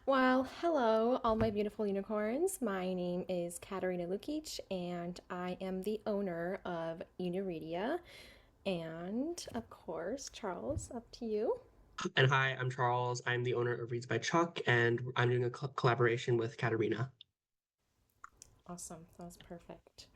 Well, hello, all my beautiful unicorns. My name is Katarina Lukic, and I am the owner of Uni.ReeDia. And of course, Charles, up to you. And hi, I'm Charles. I'm the owner of Reads by Chuck, and I'm doing a collaboration with Katarina. Awesome, that was perfect.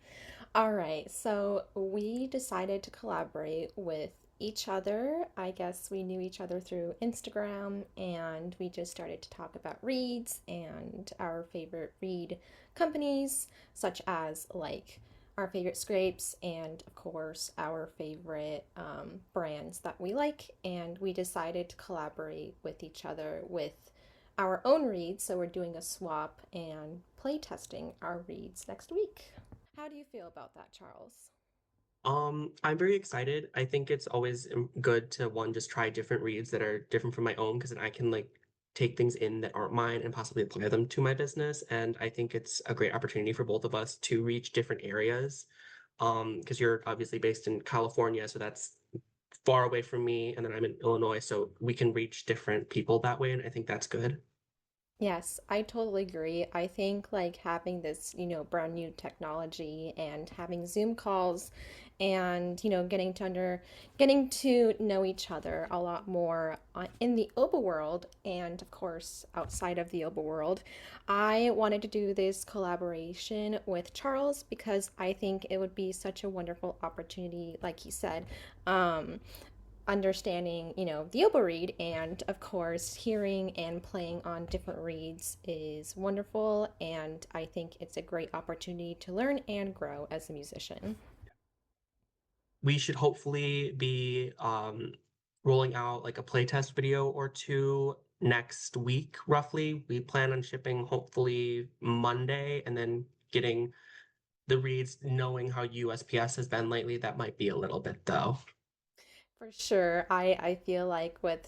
All right, so we decided to collaborate with each other. I guess we knew each other through Instagram, and we just started to talk about reads and our favorite read companies, such as like our favorite scrapes and, of course, our favorite brands that we like. And we decided to collaborate with each other with our own reads. So we're doing a swap and play testing our reads next week. How do you feel about that, Charles? I'm very excited. I think it's always good to one just try different reads that are different from my own because then I can like take things in that aren't mine and possibly apply them to my business. And I think it's a great opportunity for both of us to reach different areas. Because you're obviously based in California, so that's far away from me, and then I'm in Illinois, so we can reach different people that way, and I think that's good. Yes, I totally agree. I think like having this, brand new technology and having Zoom calls and, getting to know each other a lot more in the OBA world and of course outside of the OBA world. I wanted to do this collaboration with Charles because I think it would be such a wonderful opportunity, like he said. Um, Understanding, the oboe reed and of course hearing and playing on different reeds is wonderful and I think it's a great opportunity to learn and grow as a musician. We should hopefully be rolling out like a playtest video or two next week, roughly. We plan on shipping hopefully Monday and then getting the reads, knowing how USPS has been lately. That might be a little bit though. For sure. I feel like with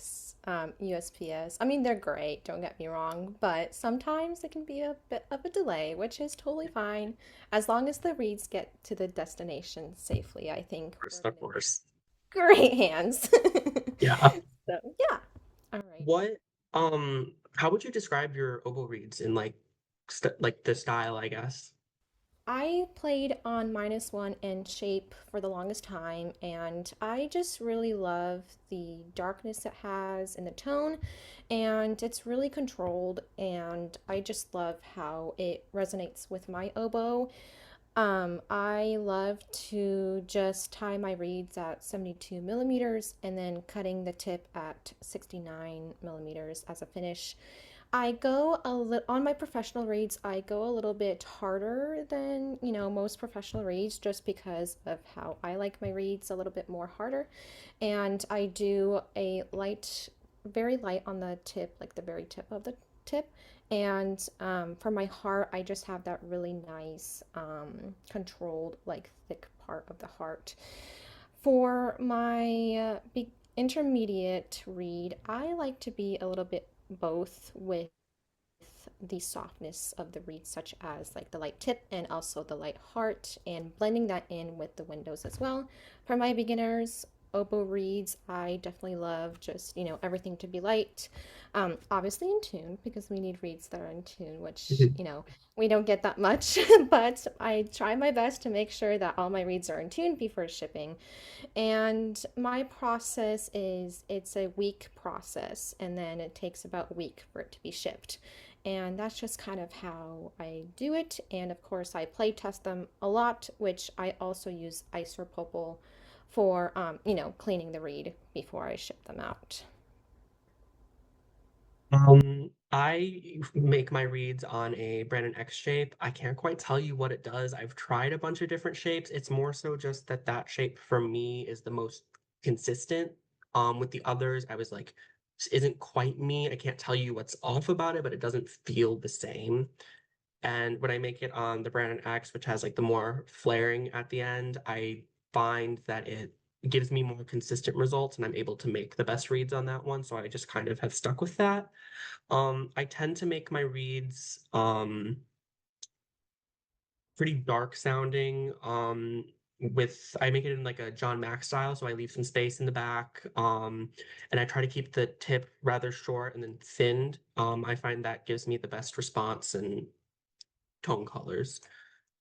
USPS, I mean, they're great, don't get me wrong, but sometimes it can be a bit of a delay, which is totally fine. As long as the reeds get to the destination safely, I think we're Of going to be course. great hands. Yeah. So, yeah. All right. What how would you describe your oboe reads in like like the style, I guess? I played on -1 and shape for the longest time, and I just really love the darkness it has in the tone, and it's really controlled, and I just love how it resonates with my oboe. I love to just tie my reeds at 72 millimeters and then cutting the tip at 69 millimeters as a finish. I go a little on my professional reads, I go a little bit harder than, most professional reads just because of how I like my reads a little bit more harder. And I do a light, very light on the tip, like the very tip of the tip. And for my heart, I just have that really nice, controlled, like thick part of the heart. For my big intermediate read, I like to be a little bit both with the softness of the reed, such as like the light tip and also the light heart, and blending that in with the windows as well. For my beginners, oboe reeds, I definitely love just, everything to be light. Obviously in tune because we need reeds that are in tune, which, we don't get that much, but I try my best to make sure that all my reeds are in tune before shipping. And my process is it's a week process, and then it takes about a week for it to be shipped. And that's just kind of how I do it. And of course, I play test them a lot, which I also use isopropyl for, cleaning the reed before I ship them out. I make my reads on a Brandon X shape. I can't quite tell you what it does. I've tried a bunch of different shapes. It's more so just that that shape for me is the most consistent. With the others, I was like, this isn't quite me. I can't tell you what's off about it, but it doesn't feel the same. And when I make it on the Brandon X, which has like the more flaring at the end, I find that it gives me more consistent results and I'm able to make the best reads on that one. So I just kind of have stuck with that. I tend to make my reads pretty dark sounding. I make it in like a John Mack style, so I leave some space in the back. And I try to keep the tip rather short and then thinned. I find that gives me the best response and tone colors.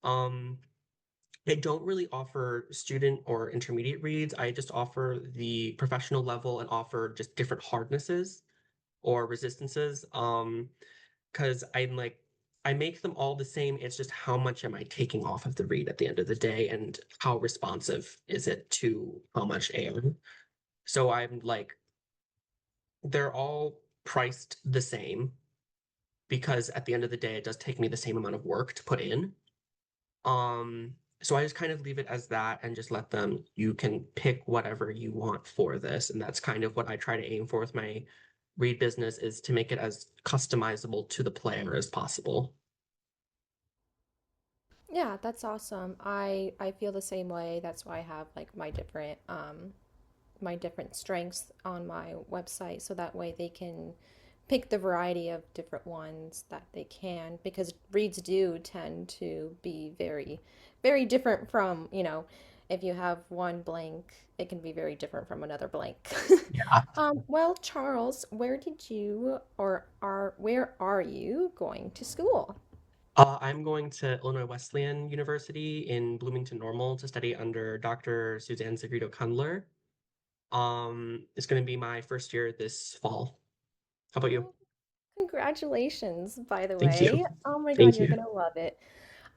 Um, I don't really offer student or intermediate reads. I just offer the professional level and offer just different hardnesses or resistances. Because I make them all the same. It's just how much am I taking off of the reed at the end of the day and how responsive is it to how much air. So I'm like, they're all priced the same because at the end of the day, it does take me the same amount of work to put in. So I just kind of leave it as that and just let them, you can pick whatever you want for this. And that's kind of what I try to aim for with my read business is to make it as customizable to the player as possible. Yeah, that's awesome. I feel the same way. That's why I have like my different strengths on my website so that way they can pick the variety of different ones that they can because reads do tend to be very different from, if you have one blank, it can be very different from another blank. Yeah. Well, Charles, where are you going to school? I'm going to Illinois Wesleyan University in Bloomington Normal to study under Dr. Suzanne Zagrito Kundler. It's going to be my first year this fall. How about you? Oh, congratulations, by the Thank you. way. Oh my God, Thank you're you. gonna love it.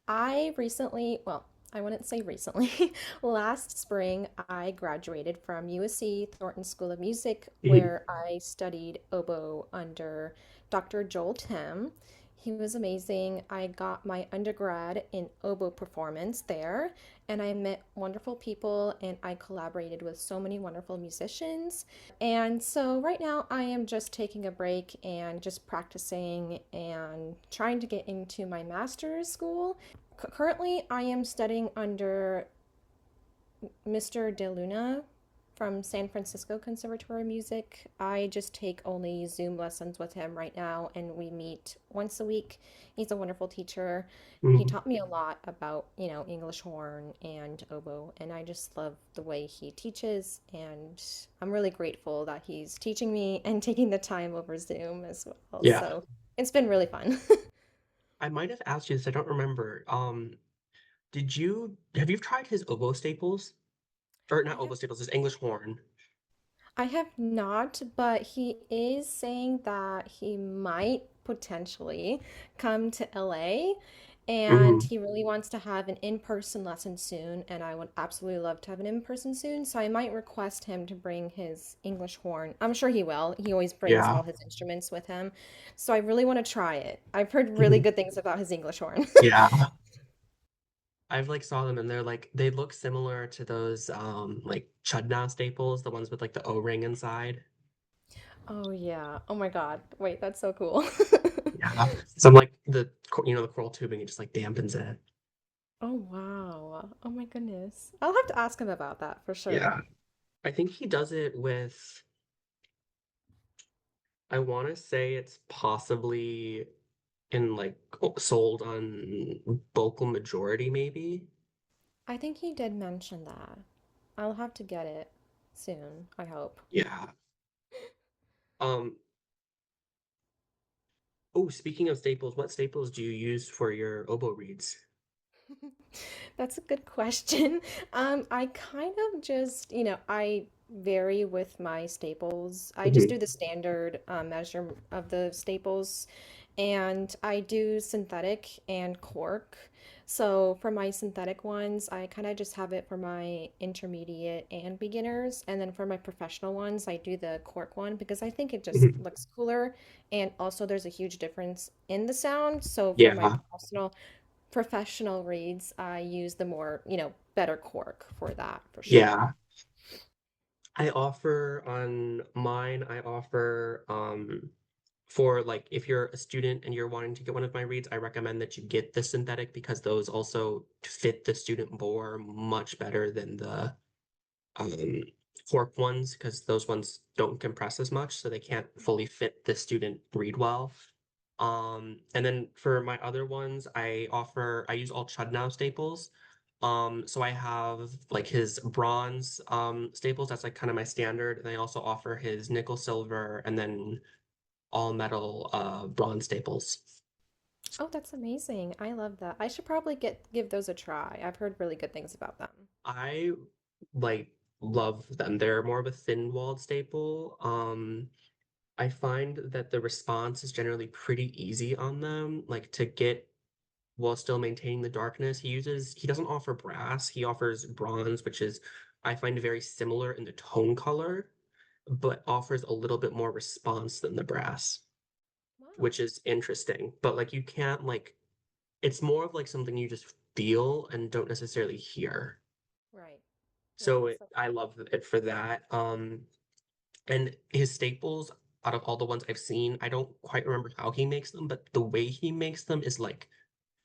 Well, I wouldn't say recently. Last spring, I graduated from USC Thornton School of Music, Mhm. where I studied oboe under Dr. Joel Tim. He was amazing. I got my undergrad in oboe performance there, and I met wonderful people, and I collaborated with so many wonderful musicians. And so right now I am just taking a break and just practicing and trying to get into my master's school. Currently, I am studying under Mr. De Luna from San Francisco Conservatory of Music. I just take only Zoom lessons with him right now, and we meet once a week. He's a wonderful teacher. He Mhm. taught me a lot about, English horn and oboe, and I just love the way he teaches, and I'm really grateful that he's teaching me and taking the time over Zoom as well. Yeah. So it's been really fun. I might have asked you this, I don't remember. Have you tried his oboe staples? Or I not have oboe staples, his English horn. I have not, but he is saying that he might potentially come to LA and Hmm. he really wants to have an in-person lesson soon, and I would absolutely love to have an in-person soon, so I might request him to bring his English horn. I'm sure he will. He always brings Yeah. all his instruments with him. So I really want to try it. I've heard really Mhm. good things about his English horn. Yeah. I've like saw them and they look similar to those like Chudnow staples, the ones with like the O-ring inside. Oh yeah. Oh my God. Wait, that's so cool. Yeah. Some like the coral tubing, it just like dampens it. Oh wow. Oh my goodness. I'll have to ask him about that for sure. Yeah. I think he does it with, I want to say it's possibly in like sold on vocal majority, maybe. I think he did mention that. I'll have to get it soon, I hope. Yeah. Um, oh, speaking of staples, what staples do you use for your oboe reeds? That's a good question. I kind of just, I vary with my staples. I just Hmm. do the standard measure of the staples, and I do synthetic and cork. So for my synthetic ones, I kind of just have it for my intermediate and beginners, and then for my professional ones, I do the cork one because I think it just Hmm. looks cooler, and also there's a huge difference in the sound. So for my Yeah. professional reads, I use the more, better cork for that for sure. Yeah. I offer for like if you're a student and you're wanting to get one of my reads, I recommend that you get the synthetic because those also fit the student bore much better than the um cork ones because those ones don't compress as much, so they can't fully fit the student read well. And then for my other ones, I use all Chudnow staples. So I have like his bronze staples, that's like kind of my standard. And I also offer his nickel silver and then all metal bronze staples. Oh, that's amazing. I love that. I should probably give those a try. I've heard really good things about them. I like love them. They're more of a thin-walled staple. I find that the response is generally pretty easy on them, like to get while still maintaining the darkness. He doesn't offer brass, he offers bronze, which is I find very similar in the tone color, but offers a little bit more response than the brass, which Wow. is interesting. But like you can't like it's more of like something you just feel and don't necessarily hear. Right. Right. So So I love it for that. And his staples, out of all the ones I've seen, I don't quite remember how he makes them, but the way he makes them is like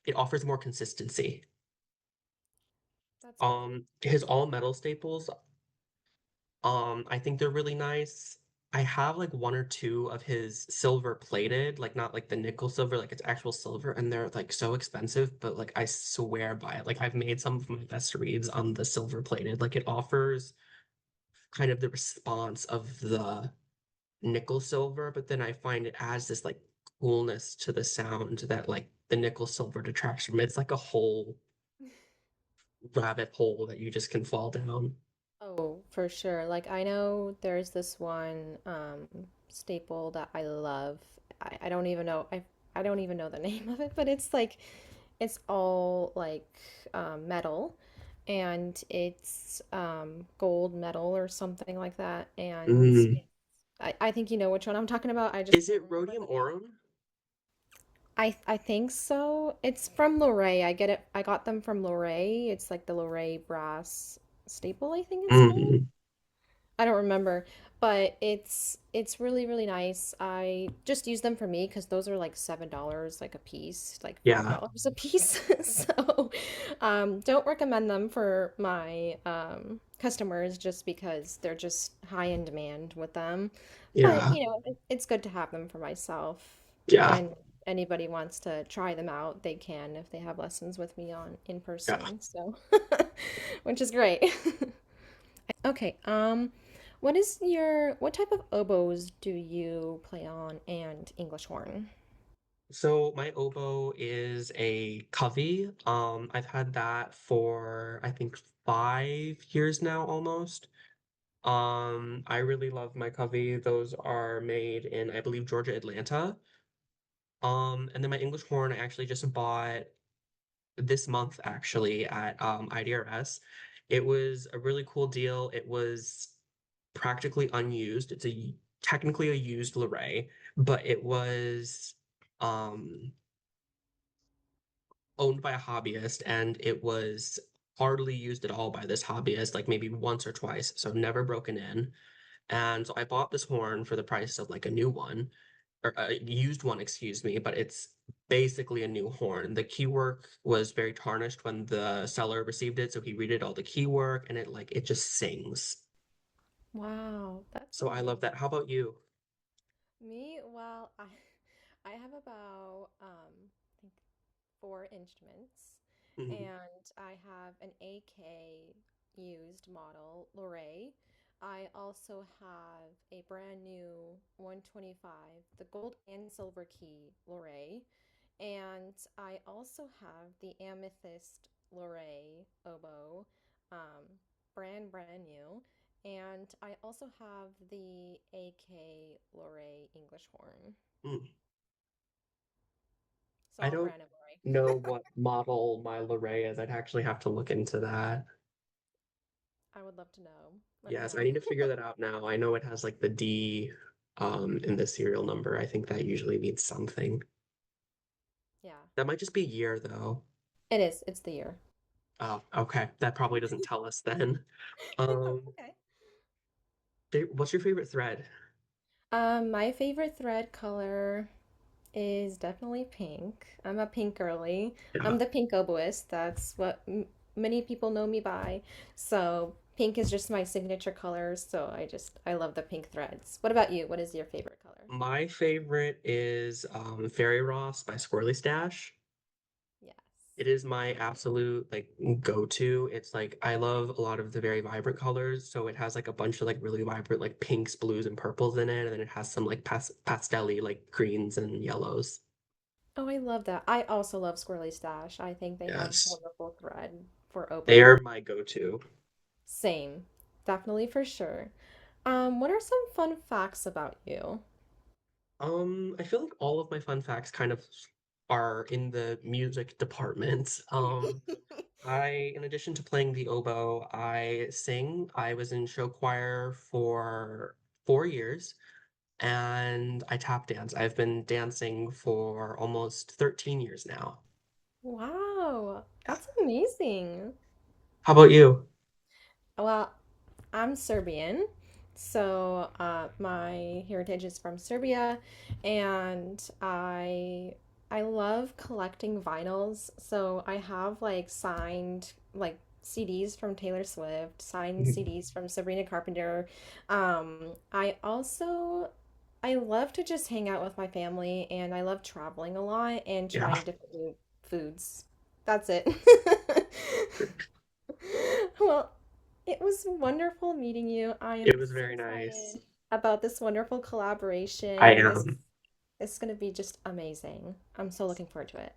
it offers more consistency. that's good. His all metal staples, I think they're really nice. I have like one or two of his silver plated, like not like the nickel silver, like it's actual silver, and they're like so expensive, but like I swear by it. Like I've made some of my best reads on the silver plated. Like it offers kind of the response of the nickel silver, but then I find it adds this like coolness to the sound that like the nickel silver detracts from. It's like a whole rabbit hole that you just can fall down. Oh, for sure. Like I know there's this one staple that I love. I don't even know I don't even know the name of it, but it's like it's all like metal and it's gold metal or something like that. And Mm. I think you know which one I'm talking about. I just Is can't it remember rhodium the name. aurum? I think so. It's from Lorray. I got them from Lorray. It's like the Lorray brass staple, I think it's called. Mm. I don't remember, but it's really really nice. I just use them for me because those are like $7 like a piece, like five Yeah, dollars a piece. So, don't recommend them for my customers just because they're just high in demand with them. But yeah, you know, it's good to have them for myself. yeah, And anybody wants to try them out, they can if they have lessons with me on in yeah. person. So, which is great. Okay, what type of oboes do you play on and English horn? So my oboe is a covey. I've had that for I think 5 years now almost. I really love my covey. Those are made in, I believe, Georgia, Atlanta. And then my English horn I actually just bought this month actually at IDRS. It was a really cool deal. It was practically unused. It's a technically a used Luray, but it was um owned by a hobbyist and it was hardly used at all by this hobbyist, like maybe once or twice, so never broken in. And so I bought this horn for the price of like a new one, or a used one, excuse me, but it's basically a new horn. The keywork was very tarnished when the seller received it, so he redid all the keywork and it just sings. Wow, that's So I love that. amazing. How about you? Me, well, I have about I think four instruments, Mhm. and I have an AK used model Lorray. I also have a brand new 125, the gold and silver key Lorray, and I also have the amethyst Lorray oboe, um, brand new. And I also have the AK Lorray English horn. Mm. So I all don't brand new know Lorray. what model my Luray is. I'd actually have to look into that. I would love to know. Let me Yes, I know. need to figure that out now. I know it has like the D in the serial number. I think that usually means something. Yeah, That might just be year though. it is. It's the year. Oh, okay. That probably doesn't tell us then. Oh, Um, okay. what's your favorite thread? My favorite thread color is definitely pink. I'm a pink girly. I'm Yeah. the pink oboist. That's what m many people know me by. So pink is just my signature color. So I love the pink threads. What about you? What is your favorite color? My favorite is Fairy Ross by Squirrely Stash. Yes. It is my absolute like go-to. It's like I love a lot of the very vibrant colors, so it has like a bunch of like really vibrant like pinks, blues, and purples in it, and then it has some like pastel-y like greens and yellows. Oh, I love that. I also love Squirrely Stash. I think they have Yes, wonderful thread for they opening. are my go-to. Same. Definitely for sure. What are some fun facts about you? I feel like all of my fun facts kind of are in the music department. In addition to playing the oboe, I sing. I was in show choir for 4 years, and I tap dance. I've been dancing for almost 13 years now. Wow, Yeah. that's amazing. How about you? Well, I'm Serbian, so my heritage is from Serbia, and I love collecting vinyls. So I have like signed like CDs from Taylor Swift, signed CDs from Sabrina Carpenter. I love to just hang out with my family, and I love traveling a lot and Yeah, trying different new foods. That's it. Well, it was wonderful meeting you. I it am was so very nice. excited about this wonderful I collaboration. This am. is going to be just amazing. I'm so looking forward to it.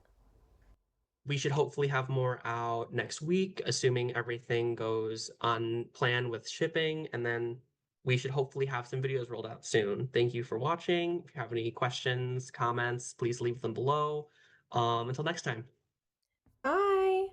We should hopefully have more out next week, assuming everything goes on plan with shipping, and then we should hopefully have some videos rolled out soon. Thank you for watching. If you have any questions, comments, please leave them below. Until next time. Bye.